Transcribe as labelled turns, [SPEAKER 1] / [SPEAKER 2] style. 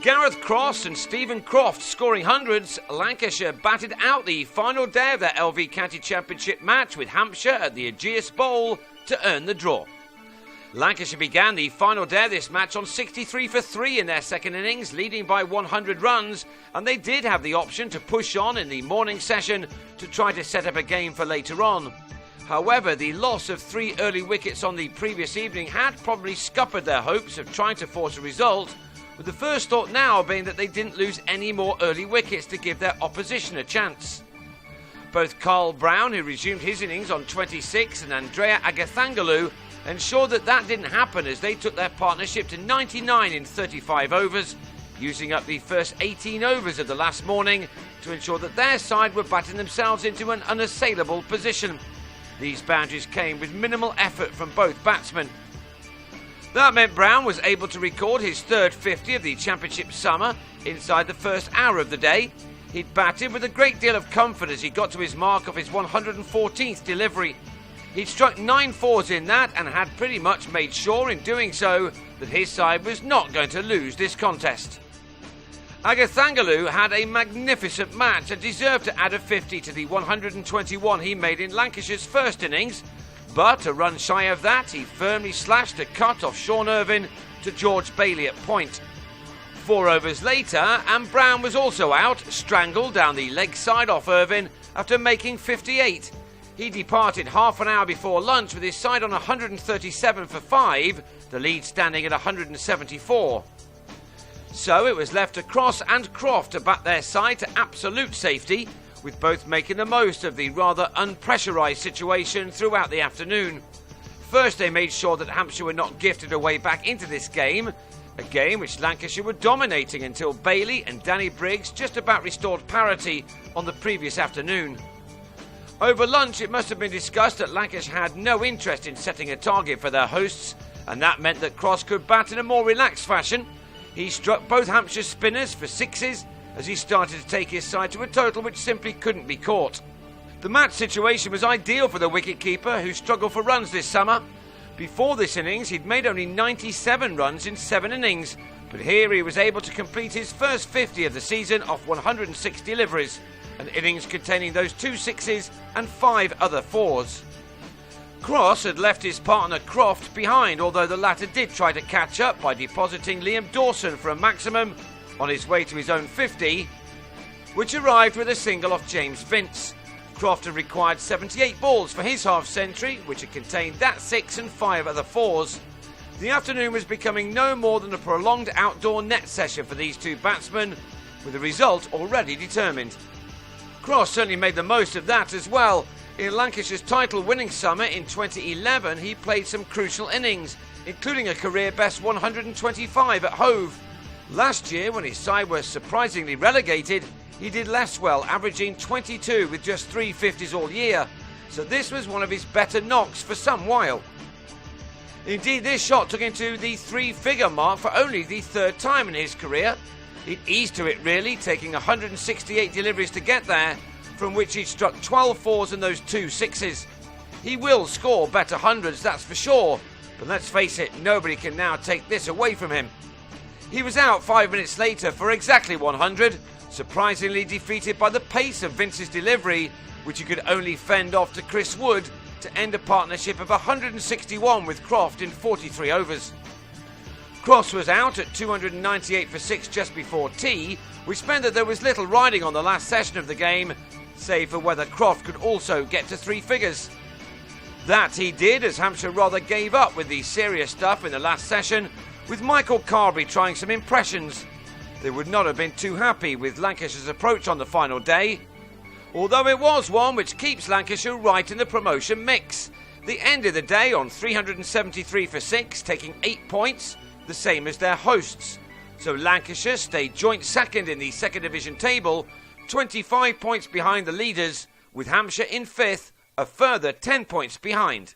[SPEAKER 1] With Gareth Cross and Stephen Croft scoring hundreds, Lancashire batted out the final day of their LV County Championship match with Hampshire at the Ageas Bowl to earn the draw. Lancashire began the final day of this match on 63 for 3 in their second innings, leading by 100 runs, and they did have the option to push on in the morning session to try to set up a game for later on. However, the loss of 3 early wickets on the previous evening had probably scuppered their hopes of trying to force a result, with the first thought now being that they didn't lose any more early wickets to give their opposition a chance. Both Carl Brown, who resumed his innings on 26, and Andrea Agathangalu ensured that didn't happen as they took their partnership to 99 in 35 overs, using up the first 18 overs of the last morning to ensure that their side were batting themselves into an unassailable position. These boundaries came with minimal effort from both batsmen. That meant Brown was able to record his third 50 of the championship summer inside the first hour of the day. He'd batted with a great deal of comfort as he got to his mark of his 114th delivery. He'd struck 9 fours in that and had pretty much made sure in doing so that his side was not going to lose this contest. Agathangalu had a magnificent match and deserved to add a 50 to the 121 he made in Lancashire's first innings, but a run shy of that, he firmly slashed a cut off Sean Irvine to George Bailey at point. 4 overs later, and Brown was also out, strangled down the leg side off Irvine after making 58. He departed half an hour before lunch with his side on 137 for 5, the lead standing at 174. So it was left to Cross and Croft to bat their side to absolute safety, with both making the most of the rather unpressurised situation throughout the afternoon. First, they made sure that Hampshire were not gifted a way back into this game, a game which Lancashire were dominating until Bailey and Danny Briggs just about restored parity on the previous afternoon. Over lunch, it must have been discussed that Lancashire had no interest in setting a target for their hosts, and that meant that Cross could bat in a more relaxed fashion. He struck both Hampshire spinners for 6s as he started to take his side to a total which simply couldn't be caught. The match situation was ideal for the wicketkeeper, who struggled for runs this summer. Before this innings, he'd made only 97 runs in 7 innings, but here he was able to complete his first 50 of the season off 106 deliveries, an innings containing those 2 6s and 5 other 4s. Cross had left his partner Croft behind, although the latter did try to catch up by depositing Liam Dawson for a maximum on his way to his own 50, which arrived with a single off James Vince. Croft had required 78 balls for his half-century, which had contained that 6 and 5 other 4s. The afternoon was becoming no more than a prolonged outdoor net session for these two batsmen, with the result already determined. Cross certainly made the most of that as well. In Lancashire's title-winning summer in 2011, he played some crucial innings, including a career-best 125 at Hove. Last year, when his side was surprisingly relegated, he did less well, averaging 22 with just 3 50s all year, so this was one of his better knocks for some while. Indeed, this shot took him to the 3-figure mark for only the 3rd time in his career. He'd eased to it really, taking 168 deliveries to get there, from which he'd struck 12 4s and those 2 6s. He will score better hundreds, that's for sure, but let's face it, nobody can now take this away from him. He was out 5 minutes later for exactly 100, surprisingly defeated by the pace of Vince's delivery, which he could only fend off to Chris Wood to end a partnership of 161 with Croft in 43 overs. Cross was out at 298 for 6 just before tea, which meant that there was little riding on the last session of the game, save for whether Croft could also get to 3 figures. That he did, as Hampshire rather gave up with the serious stuff in the last session, with Michael Carberry trying some impressions. They would not have been too happy with Lancashire's approach on the final day, although it was one which keeps Lancashire right in the promotion mix. They ended the day on 373 for 6, taking 8 points, the same as their hosts. So Lancashire stayed joint second in the second division table, 25 points behind the leaders, with Hampshire in 5th, a further 10 points behind.